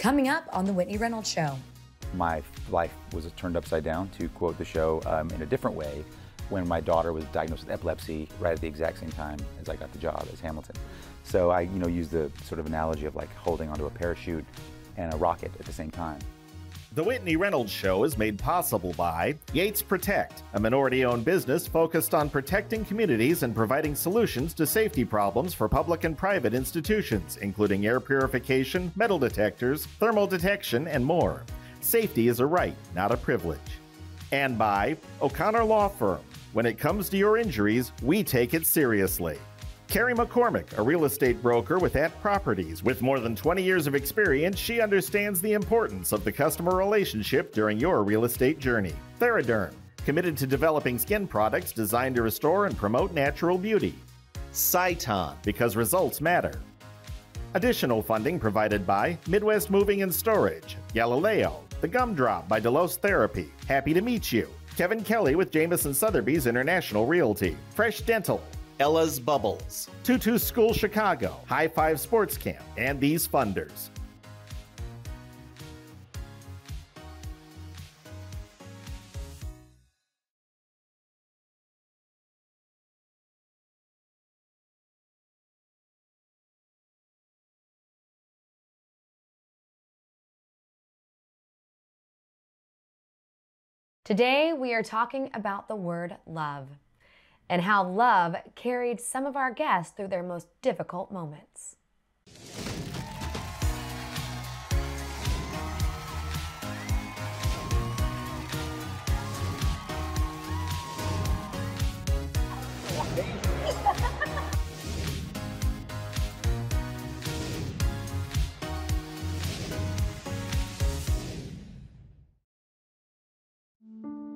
Coming up on The Whitney Reynolds Show. My life was turned upside down, to quote the show, in a different way when my daughter was diagnosed with epilepsy right at the exact same time as I got the job as Hamilton. So I used the sort of analogy of like holding onto a parachute and a rocket at the same time. The Whitney Reynolds Show is made possible by Yates Protect, a minority-owned business focused on protecting communities and providing solutions to safety problems for public and private institutions, including air purification, metal detectors, thermal detection, and more. Safety is a right, not a privilege. And by O'Connor Law Firm. When it comes to your injuries, we take it seriously. Carrie McCormick, a real estate broker with Ant Properties. With more than 20 years of experience, she understands the importance of the customer relationship during your real estate journey. Theraderm, committed to developing skin products designed to restore and promote natural beauty. Cyton, because results matter. Additional funding provided by Midwest Moving and Storage, Galileo, The Gumdrop by Delos Therapy, Happy to Meet You, Kevin Kelly with Jameson Sotheby's International Realty, Fresh Dental, Ella's Bubbles, Tutu School Chicago, High Five Sports Camp, and these funders. Today, we are talking about the word love and how love carried some of our guests through their most difficult moments.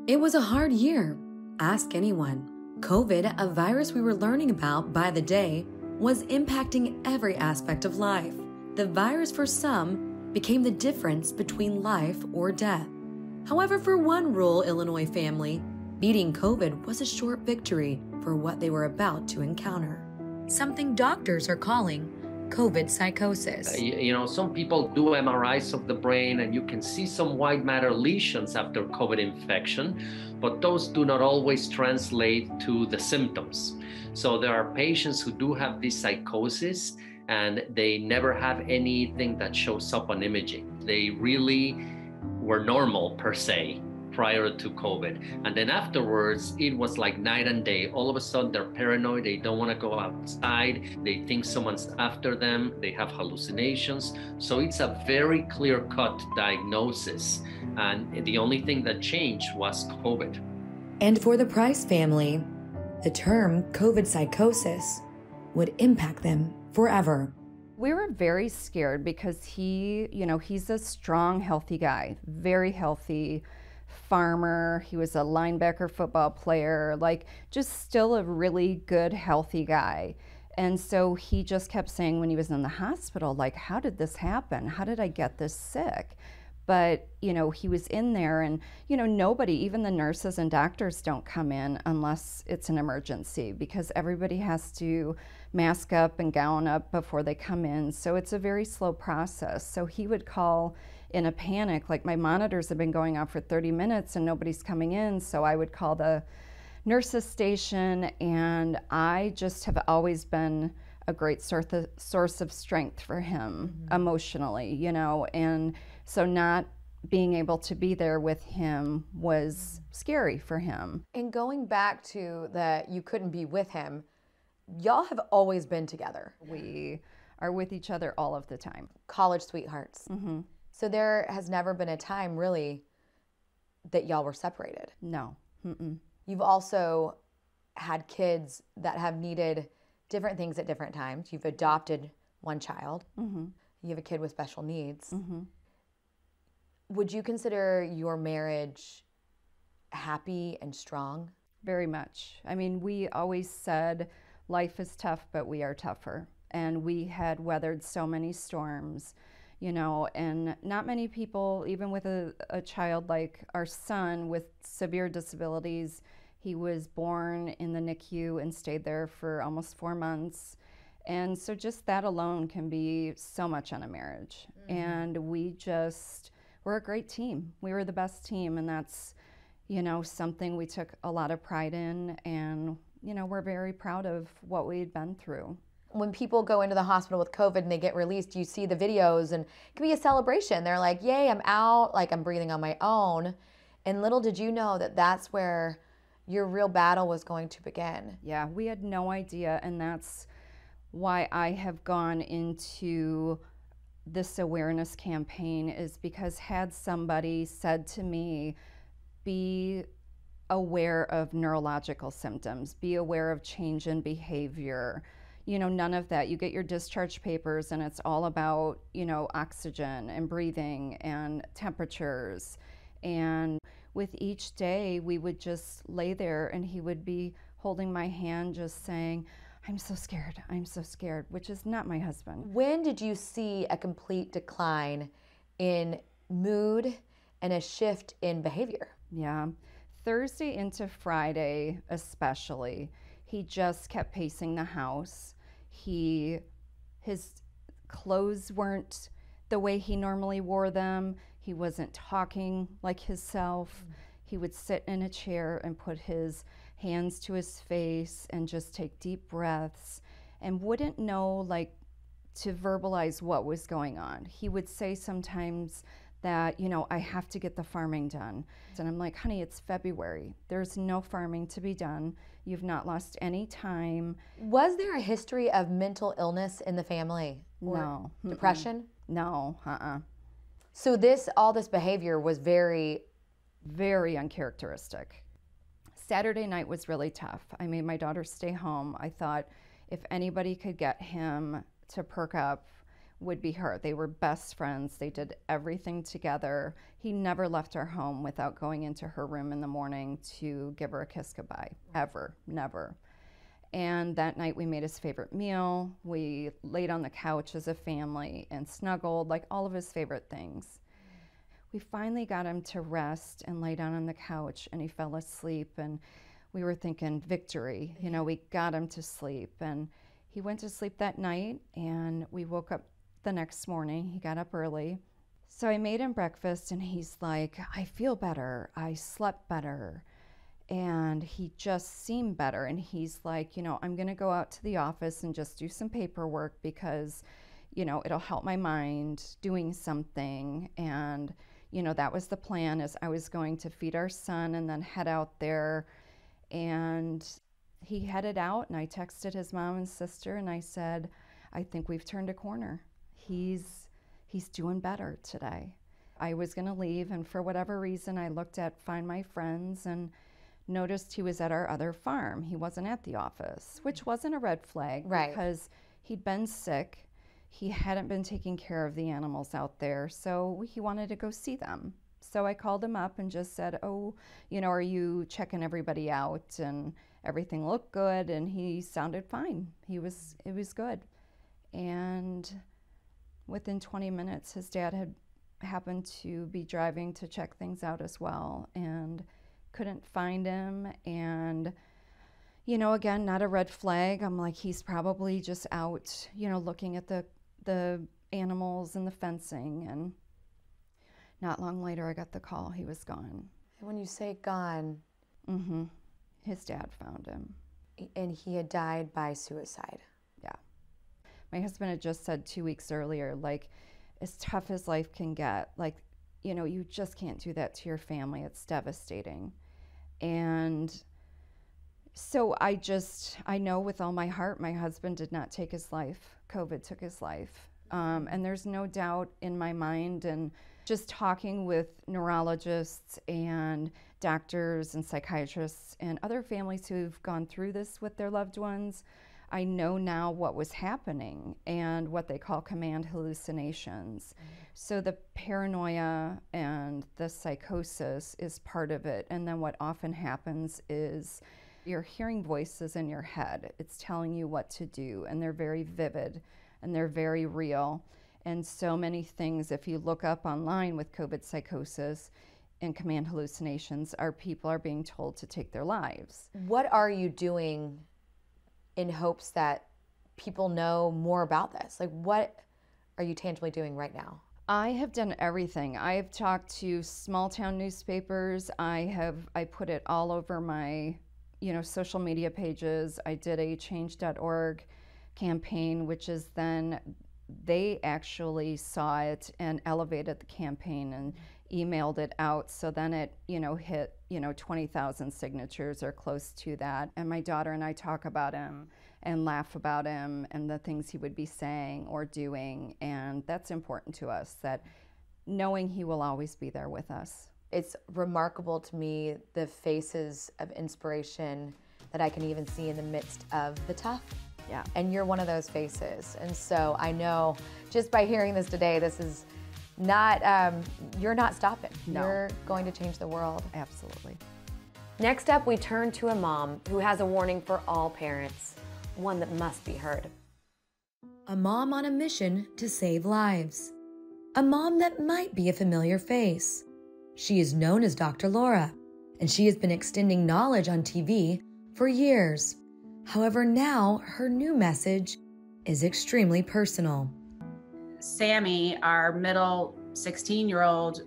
It was a hard year. Ask anyone. COVID, a virus we were learning about by the day, was impacting every aspect of life. The virus for some became the difference between life or death. However, for one rural Illinois family, beating COVID was a short victory for what they were about to encounter. Something doctors are calling COVID psychosis. Some people do MRIs of the brain and you can see some white matter lesions after COVID infection, but those do not always translate to the symptoms. So there are patients who do have this psychosis and they never have anything that shows up on imaging. They really were normal per se prior to COVID. And then afterwards, it was like night and day. All of a sudden, they're paranoid. They don't want to go outside. They think someone's after them. They have hallucinations. So it's a very clear-cut diagnosis. And the only thing that changed was COVID. And for the Price family, the term COVID psychosis would impact them forever. We were very scared because he's a strong, healthy guy, very healthy farmer. He was a linebacker football player, just still a really good, healthy guy. And so he just kept saying when he was in the hospital, how did this happen? How did I get this sick? But, he was in there and, nobody, even the nurses and doctors don't come in unless it's an emergency because everybody has to mask up and gown up before they come in. So it's a very slow process. So he would call in a panic, my monitors have been going off for 30 minutes and nobody's coming in. So I would call the nurses station, and I just have always been a great source of strength for him emotionally, and so not being able to be there with him was scary for him. And going back to that you couldn't be with him, y'all have always been together. We are with each other all of the time. College sweethearts. Mm-hmm. So there has never been a time really that y'all were separated. No. Mm-mm. You've also had kids that have needed different things at different times. You've adopted one child. Mm-hmm. You have a kid with special needs. Mm-hmm. Would you consider your marriage happy and strong? Very much. I mean, we always said life is tough, but we are tougher. And we had weathered so many storms, and not many people, even with a child like our son with severe disabilities, he was born in the NICU and stayed there for almost 4 months. And so just that alone can be so much on a marriage. And we're a great team. We were the best team, and that's, something we took a lot of pride in, and, we're very proud of what we'd been through. When people go into the hospital with COVID and they get released, you see the videos and it can be a celebration. They're like, yay, I'm out, like I'm breathing on my own. And little did you know that that's where your real battle was going to begin. Yeah, we had no idea, and that's why I have gone into this awareness campaign, is because had somebody said to me, be aware of neurological symptoms, be aware of change in behavior, none of that. You get your discharge papers and it's all about, oxygen and breathing and temperatures. And with each day, we would just lay there and he would be holding my hand just saying, I'm so scared, which is not my husband. When did you see a complete decline in mood and a shift in behavior? Yeah. Thursday into Friday especially, he just kept pacing the house. His clothes weren't the way he normally wore them. He wasn't talking like himself. He would sit in a chair and put his hands to his face and just take deep breaths and wouldn't know to verbalize what was going on. He would say sometimes that, I have to get the farming done. And I'm like, honey, it's February. There's no farming to be done. You've not lost any time. Was there a history of mental illness in the family? No. Depression? No, So all this behavior was very, very uncharacteristic. Saturday night was really tough. I made my daughter stay home. I thought if anybody could get him to perk up, would be her. They were best friends. They did everything together. He never left our home without going into her room in the morning to give her a kiss goodbye. Ever, never. And that night we made his favorite meal. We laid on the couch as a family and snuggled, all of his favorite things. We finally got him to rest and lay down on the couch, and he fell asleep, and we were thinking victory. We got him to sleep, and he went to sleep that night, and we woke up the next morning. He got up early. So I made him breakfast, and he's like, I feel better. I slept better. And he just seemed better. And he's like, I'm going to go out to the office and just do some paperwork because, it'll help my mind doing something. And, that was the plan, is I was going to feed our son and then head out there. And he headed out, and I texted his mom and sister, and I said, I think we've turned a corner. He's doing better today. I was going to leave, and for whatever reason, I looked at Find My Friends and noticed he was at our other farm. He wasn't at the office, which wasn't a red flag, right? Because he'd been sick. He hadn't been taking care of the animals out there, so he wanted to go see them. So I called him up and just said, are you checking everybody out? And everything looked good, and he sounded fine. It was good. And within 20 minutes, his dad had happened to be driving to check things out as well and couldn't find him. And, again, not a red flag. I'm like, he's probably just out, looking at the animals and the fencing. And not long later, I got the call. He was gone. And when you say gone, his dad found him. And he had died by suicide. Yeah. My husband had just said 2 weeks earlier, as tough as life can get, you just can't do that to your family. It's devastating. And so I know with all my heart, my husband did not take his life. COVID took his life. And there's no doubt in my mind, and just talking with neurologists and doctors and psychiatrists and other families who've gone through this with their loved ones, I know now what was happening and what they call command hallucinations. So the paranoia and the psychosis is part of it. And then what often happens is you're hearing voices in your head. It's telling you what to do, and they're very vivid and they're very real. And so many things, if you look up online with COVID psychosis and command hallucinations, people are being told to take their lives. What are you doing in hopes that people know more about this? Like, what are you tangibly doing right now? I have done everything. I've talked to small town newspapers. I put it all over my, social media pages. I did a change.org campaign, which is then they actually saw it and elevated the campaign and emailed it out. So then it, hit, 20,000 signatures or close to that. And my daughter and I talk about him and laugh about him and the things he would be saying or doing. And that's important to us, that knowing he will always be there with us. It's remarkable to me, the faces of inspiration that I can even see in the midst of the tough. Yeah. And you're one of those faces. And so I know just by hearing this today, this is not, you're not stopping. No. You're going to change the world. Absolutely. Next up, we turn to a mom who has a warning for all parents, one that must be heard. A mom on a mission to save lives. A mom that might be a familiar face. She is known as Dr. Laura, and she has been extending knowledge on TV for years. However, now her new message is extremely personal. Sammy, our middle 16-year-old,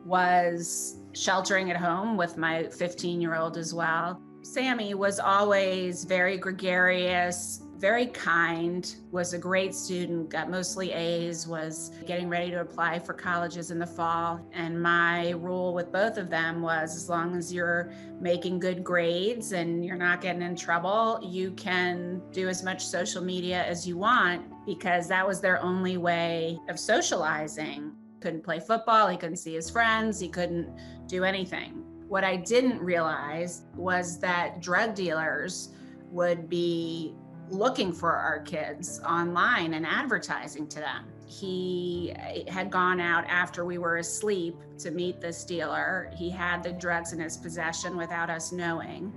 was sheltering at home with my 15-year-old as well. Sammy was always very gregarious, very kind, was a great student, got mostly A's, was getting ready to apply for colleges in the fall. And my rule with both of them was, as long as you're making good grades and you're not getting in trouble, you can do as much social media as you want, because that was their only way of socializing. Couldn't play football, he couldn't see his friends, he couldn't do anything. What I didn't realize was that drug dealers would be looking for our kids online and advertising to them. He had gone out after we were asleep to meet this dealer. He had the drugs in his possession without us knowing.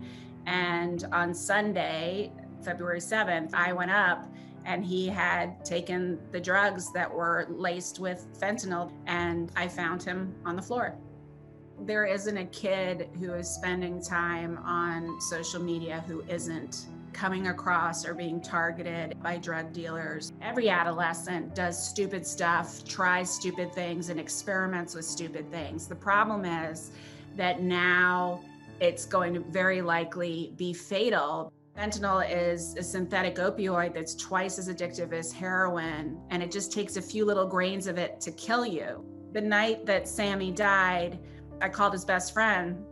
And on Sunday, February 7th, I went up and he had taken the drugs that were laced with fentanyl, and I found him on the floor. There isn't a kid who is spending time on social media who isn't coming across or being targeted by drug dealers. Every adolescent does stupid stuff, tries stupid things, and experiments with stupid things. The problem is that now it's going to very likely be fatal. Fentanyl is a synthetic opioid that's twice as addictive as heroin, and it just takes a few little grains of it to kill you. The night that Sammy died, I called his best friend,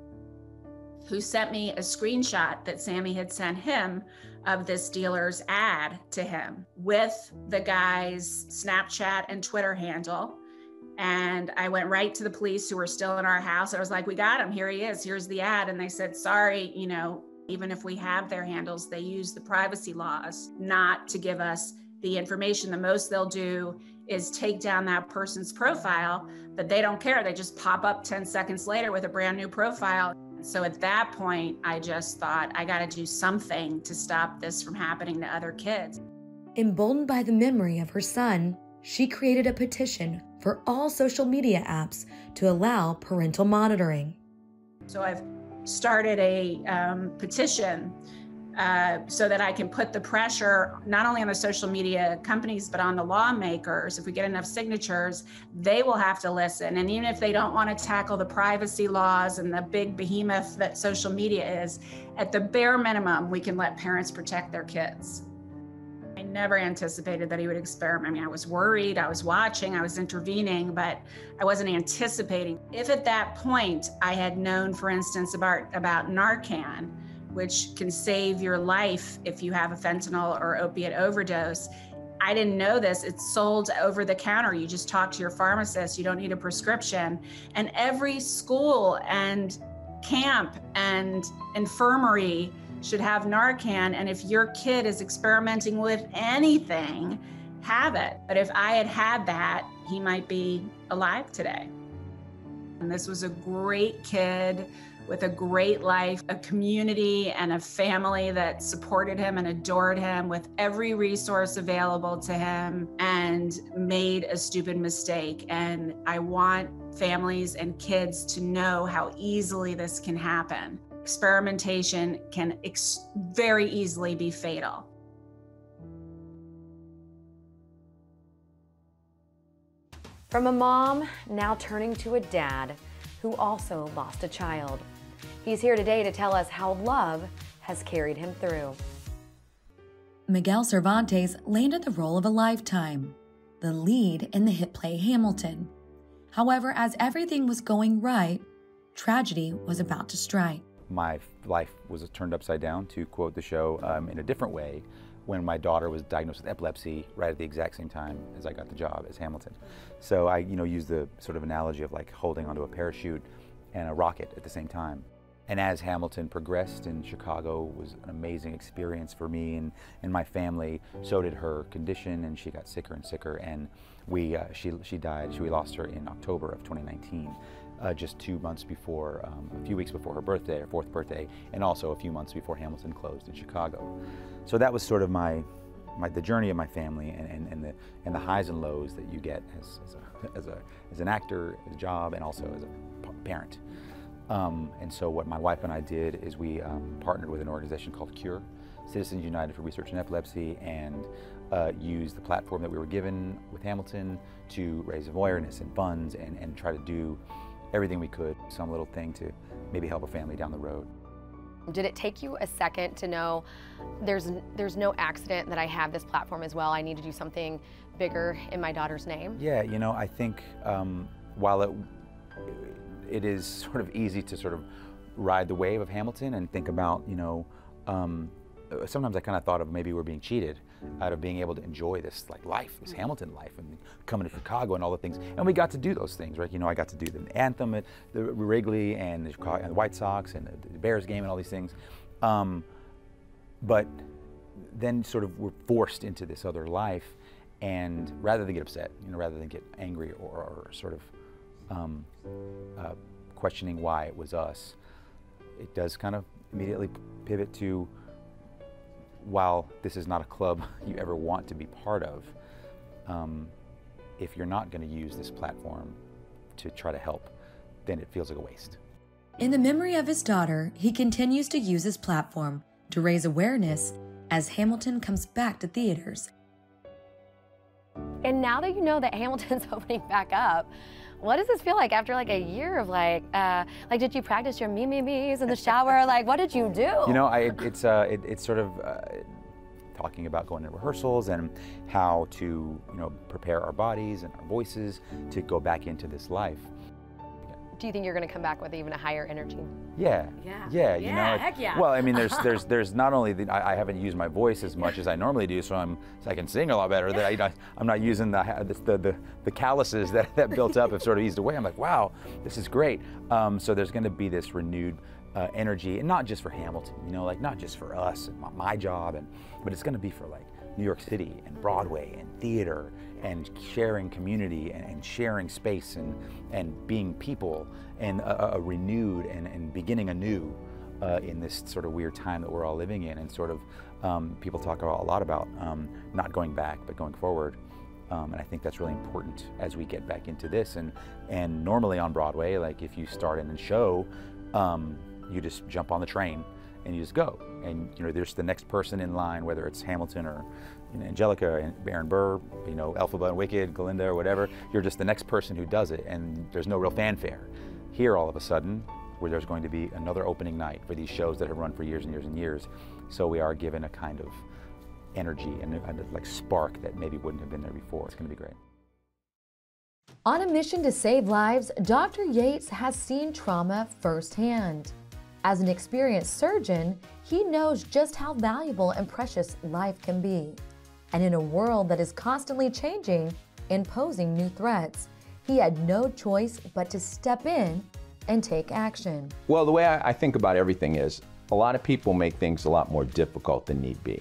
who sent me a screenshot that Sammy had sent him of this dealer's ad to him with the guy's Snapchat and Twitter handle. And I went right to the police who were still in our house. I was like, we got him, here he is, here's the ad. And they said, sorry, even if we have their handles, they use the privacy laws not to give us the information. The most they'll do is take down that person's profile, but they don't care. They just pop up 10 seconds later with a brand new profile. So at that point, I just thought, I got to do something to stop this from happening to other kids. Emboldened by the memory of her son, she created a petition for all social media apps to allow parental monitoring. So I've started a petition so that I can put the pressure not only on the social media companies, but on the lawmakers. If we get enough signatures, they will have to listen. And even if they don't want to tackle the privacy laws and the big behemoth that social media is, at the bare minimum, we can let parents protect their kids. I never anticipated that he would experiment. I mean, I was worried, I was watching, I was intervening, but I wasn't anticipating. If at that point I had known, for instance, about Narcan, which can save your life if you have a fentanyl or opiate overdose. I didn't know this. It's sold over the counter. You just talk to your pharmacist. You don't need a prescription. And every school and camp and infirmary should have Narcan. And if your kid is experimenting with anything, have it. But if I had had that, he might be alive today. And this was a great kid with a great life, a community and a family that supported him and adored him with every resource available to him, and made a stupid mistake. And I want families and kids to know how easily this can happen. Experimentation can very easily be fatal. From a mom now turning to a dad who also lost a child. He's here today to tell us how love has carried him through. Miguel Cervantes landed the role of a lifetime, the lead in the hit play Hamilton. However, as everything was going right, tragedy was about to strike. My life was turned upside down, to quote the show, in a different way when my daughter was diagnosed with epilepsy right at the exact same time as I got the job as Hamilton. So I use the sort of analogy of like holding onto a parachute and a rocket at the same time. And as Hamilton progressed in Chicago, was an amazing experience for me and my family. So did her condition, and she got sicker and sicker. And she died. We lost her in October of 2019, just 2 months before, a few weeks before her birthday, her 4th birthday, and also a few months before Hamilton closed in Chicago. So that was sort of the journey of my family and the highs and lows that you get as an actor, as a job, and also as a parent. And so what my wife and I did is we partnered with an organization called CURE, Citizens United for Research in Epilepsy, and used the platform that we were given with Hamilton to raise awareness and funds and try to do everything we could, some little thing to maybe help a family down the road. Did it take you a second to know there's no accident that I have this platform as well? I need to do something bigger in my daughter's name? Yeah, I think while it is sort of easy to sort of ride the wave of Hamilton and think about, sometimes I kind of thought of maybe we're being cheated out of being able to enjoy this life, this Hamilton life, and coming to Chicago and all the things. And we got to do those things, right? I got to do the anthem at the Wrigley and the White Sox and the Bears game and all these things. But then sort of we're forced into this other life, and rather than get upset, rather than get angry or sort of questioning why it was us, it does kind of immediately pivot to, while this is not a club you ever want to be part of, if you're not going to use this platform to try to help, then it feels like a waste. In the memory of his daughter, he continues to use his platform to raise awareness as Hamilton comes back to theaters. And now that you know that Hamilton's opening back up, what does this feel like after a year of did you practice your me's in the shower? What did you do? It's sort of talking about going to rehearsals and how to, prepare our bodies and our voices to go back into this life. Do you think you're going to come back with even a higher energy? Yeah. Heck yeah. Well, I mean, there's not only I haven't used my voice as much as I normally do, so I can sing a lot better. That I'm not using the calluses that built up have sort of eased away. I'm like, wow, this is great. So there's going to be this renewed energy, and not just for Hamilton, not just for us and my job, but it's going to be for New York City and Broadway and theater and sharing community and sharing space and being people and a renewed and beginning anew in this sort of weird time that we're all living in, and sort of people talk a lot about not going back but going forward. And I think that's really important as we get back into this. And normally on Broadway, if you start in a show, you just jump on the train and you just go. And there's the next person in line, whether it's Hamilton or Angelica and Aaron Burr, Elphaba and Wicked, Glinda or whatever. You're just the next person who does it, and there's no real fanfare. Here, all of a sudden, where there's going to be another opening night for these shows that have run for years and years and years. So we are given a kind of energy and a spark that maybe wouldn't have been there before. It's going to be great. On a mission to save lives, Dr. Yates has seen trauma firsthand. As an experienced surgeon, he knows just how valuable and precious life can be. And in a world that is constantly changing and posing new threats, he had no choice but to step in and take action. Well, the way I think about everything is, a lot of people make things a lot more difficult than need be.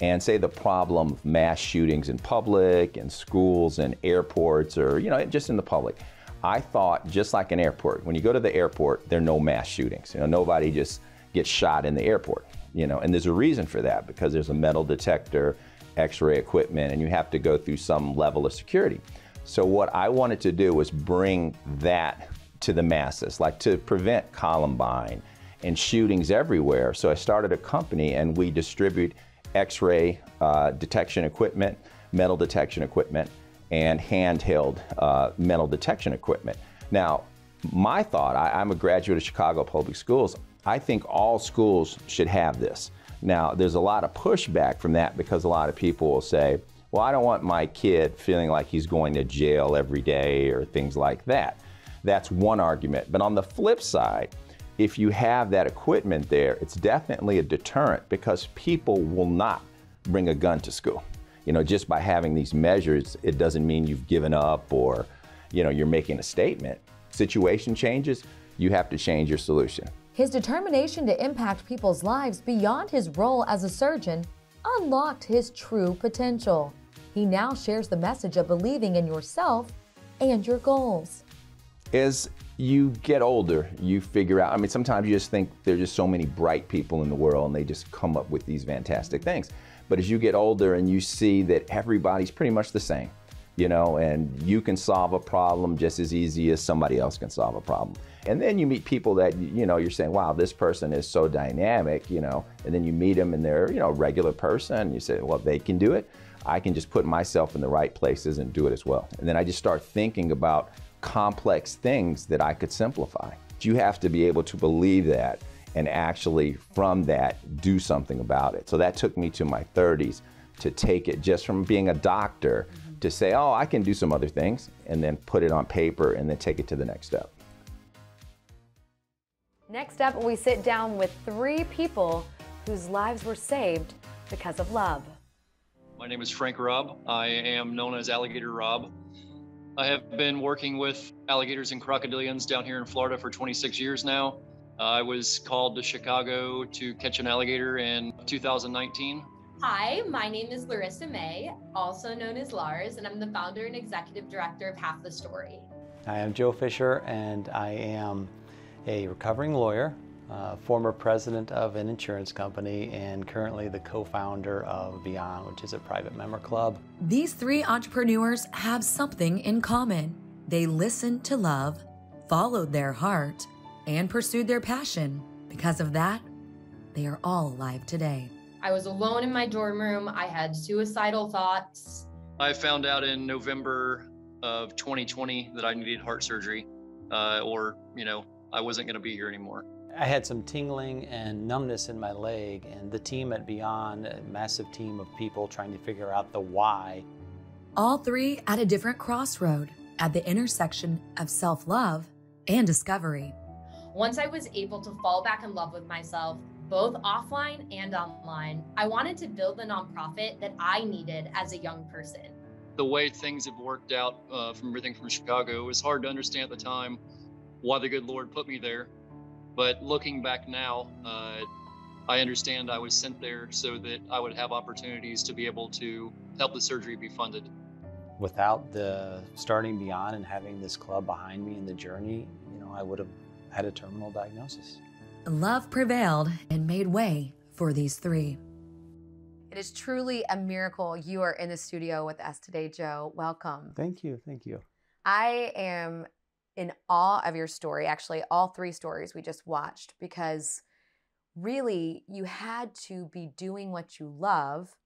And say the problem of mass shootings in public, in schools and airports, or just in the public. I thought, just like an airport, when you go to the airport, there are no mass shootings. Nobody just gets shot in the airport. And there's a reason for that, because there's a metal detector, X-ray equipment, and you have to go through some level of security. So what I wanted to do was bring that to the masses, to prevent Columbine and shootings everywhere. So I started a company, and we distribute X-ray detection equipment, metal detection equipment, and handheld metal detection equipment. Now, my thought, I'm a graduate of Chicago Public Schools, I think all schools should have this. Now, there's a lot of pushback from that because a lot of people will say, well, I don't want my kid feeling like he's going to jail every day or things like that. That's one argument. But on the flip side, if you have that equipment there, it's definitely a deterrent because people will not bring a gun to school. You know, just by having these measures, it doesn't mean you've given up or, you know, you're making a statement. Situation changes, you have to change your solution. His determination to impact people's lives beyond his role as a surgeon unlocked his true potential. He now shares the message of believing in yourself and your goals. As you get older, you figure out, I mean, sometimes you just think there's just so many bright people in the world and they just come up with these fantastic things. But as you get older and you see that everybody's pretty much the same, you know, and you can solve a problem just as easy as somebody else can solve a problem. And then you meet people that, you know, you're saying, wow, this person is so dynamic, you know, and then you meet them and they're, you know, a regular person and you say, well, they can do it. I can just put myself in the right places and do it as well. And then I just start thinking about complex things that I could simplify. You have to be able to believe that and actually from that do something about it. So that took me to my 30s to take it just from being a doctor to say, oh, I can do some other things, and then put it on paper and then take it to the next step. Next up, we sit down with 3 people whose lives were saved because of love. My name is Frank Robb. I am known as Alligator Robb. I have been working with alligators and crocodilians down here in Florida for 26 years now. I was called to Chicago to catch an alligator in 2019. Hi, my name is Larissa May, also known as Lars, and I'm the founder and executive director of Half the Story. I am Joe Fisher, and I am a recovering lawyer, former president of an insurance company, and currently the co-founder of BIAN, which is a private member club. These 3 entrepreneurs have something in common. They listened to love, followed their heart, and pursued their passion. Because of that, they are all alive today. I was alone in my dorm room. I had suicidal thoughts. I found out in November of 2020 that I needed heart surgery, or, you know, I wasn't going to be here anymore. I had some tingling and numbness in my leg, and the team at BIAN, a massive team of people trying to figure out the why. All 3 at a different crossroad, at the intersection of self-love and discovery. Once I was able to fall back in love with myself, both offline and online, I wanted to build the nonprofit that I needed as a young person. The way things have worked out from everything from Chicago, it was hard to understand at the time why the good Lord put me there. But looking back now, I understand I was sent there so that I would have opportunities to be able to help the surgery be funded. Without the starting BIAN and having this club behind me in the journey, you know, I would have had a terminal diagnosis. Love prevailed and made way for these 3. It is truly a miracle you are in the studio with us today, Joe. Welcome. Thank you, thank you. I am in awe of your story, actually all 3 stories we just watched, because really you had to be doing what you love,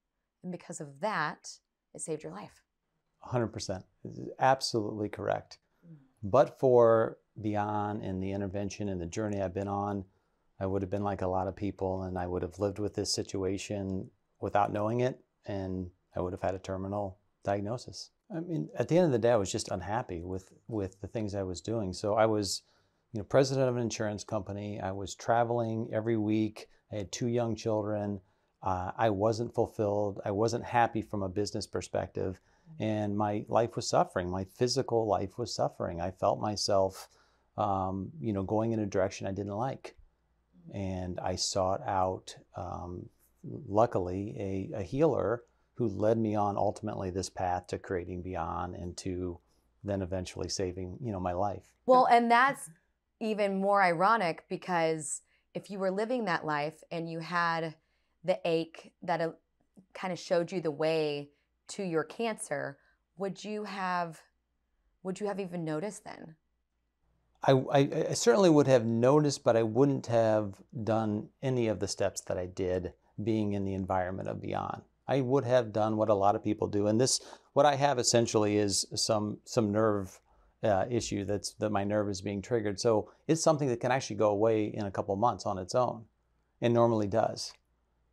and because of that, it saved your life. 100%. Absolutely correct. But for BIAN and the intervention and the journey I've been on, I would have been like a lot of people, and I would have lived with this situation without knowing it, and I would have had a terminal diagnosis. I mean, at the end of the day, I was just unhappy with the things I was doing. So I was, you know, president of an insurance company. I was traveling every week. I had 2 young children. I wasn't fulfilled. I wasn't happy from a business perspective, and my life was suffering. My physical life was suffering. I felt myself, you know, going in a direction I didn't like. And I sought out, luckily, a healer who led me on ultimately this path to creating BIAN and to then eventually saving, you know, my life. Well, and that's even more ironic, because if you were living that life and you had the ache that kind of showed you the way to your cancer, would you have even noticed then? I certainly would have noticed, but I wouldn't have done any of the steps that I did being in the environment of BIAN. I would have done what a lot of people do, and this what I have essentially is some nerve issue that my nerve is being triggered. So it's something that can actually go away in a couple months on its own, and normally does.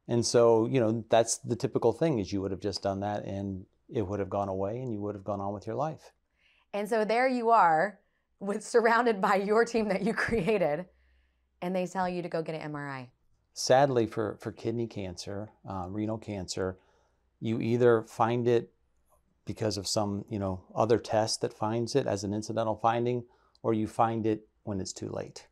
And so, you know, that's the typical thing, is you would have just done that and it would have gone away and you would have gone on with your life. And so there you are, surrounded by your team that you created, and they tell you to go get an MRI. Sadly, for kidney cancer, renal cancer, you either find it because of some, you know, other test that finds it as an incidental finding, or you find it when it's too late.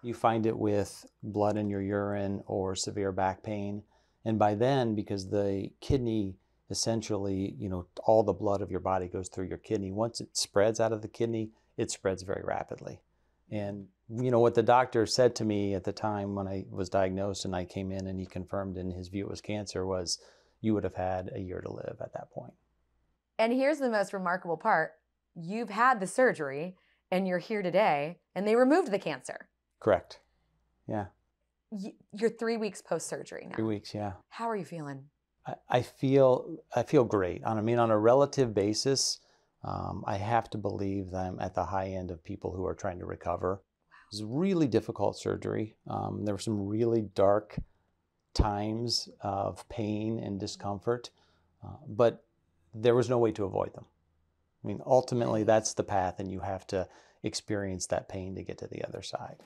You find it with blood in your urine or severe back pain. And by then, because the kidney essentially, you know, all the blood of your body goes through your kidney. Once it spreads out of the kidney, it spreads very rapidly. And, you know, what the doctor said to me at the time when I was diagnosed and I came in and he confirmed in his view it was cancer was, you would have had a year to live at that point. And here's the most remarkable part. You've had the surgery and you're here today and they removed the cancer. Correct. Yeah. You're 3 weeks post-surgery now. 3 weeks, yeah. How are you feeling? I feel great. I mean, on a relative basis, I have to believe that I'm at the high end of people who are trying to recover. It was a really difficult surgery. There were some really dark times of pain and discomfort, but there was no way to avoid them. I mean, ultimately, that's the path, and you have to experience that pain to get to the other side.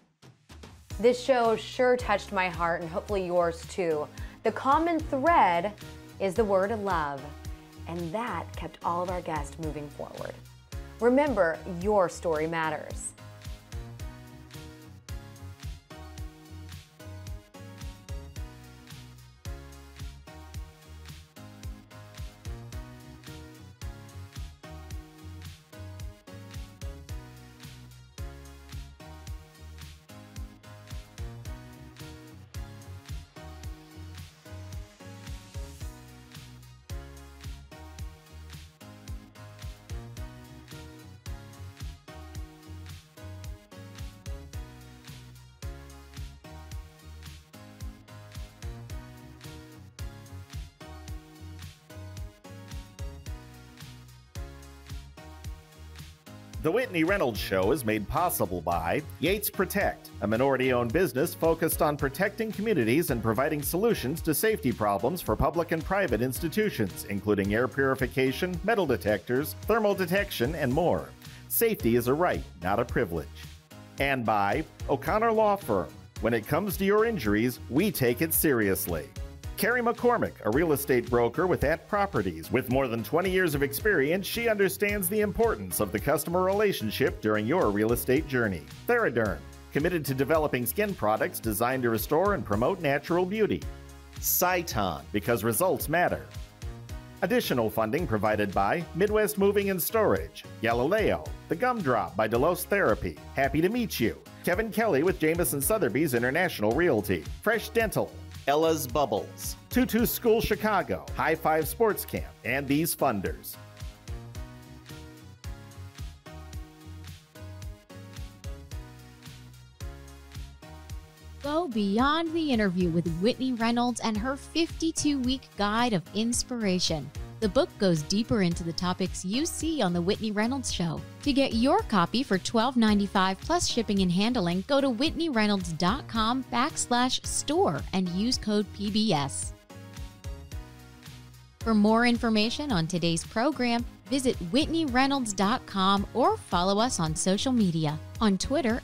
This show sure touched my heart, and hopefully yours too. The common thread is the word love, and that kept all of our guests moving forward. Remember, your story matters. The Whitney Reynolds Show is made possible by Yates Protect, a minority-owned business focused on protecting communities and providing solutions to safety problems for public and private institutions, including air purification, metal detectors, thermal detection, and more. Safety is a right, not a privilege. And by O'Connor Law Firm. When it comes to your injuries, we take it seriously. Carrie McCormick, a real estate broker with Ant Properties. With more than 20 years of experience, she understands the importance of the customer relationship during your real estate journey. Theraderm, committed to developing skin products designed to restore and promote natural beauty. Cyton, because results matter. Additional funding provided by Midwest Moving and Storage, Galileo, The Gumdrop by Delos Therapy, Happy to Meet You, Kevin Kelly with Jameson Sotheby's International Realty, Fresh Dental, Ella's Bubbles, Tutu School Chicago, High Five Sports Camp, and these funders. Go beyond the interview with Whitney Reynolds and her 52-week guide of inspiration. The book goes deeper into the topics you see on The Whitney Reynolds Show. To get your copy for $12.95 plus shipping and handling, go to whitneyreynolds.com/store and use code PBS. For more information on today's program, visit whitneyreynolds.com or follow us on social media, on Twitter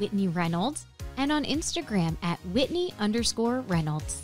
@Whitney Reynolds and on Instagram @Whitney_Reynolds.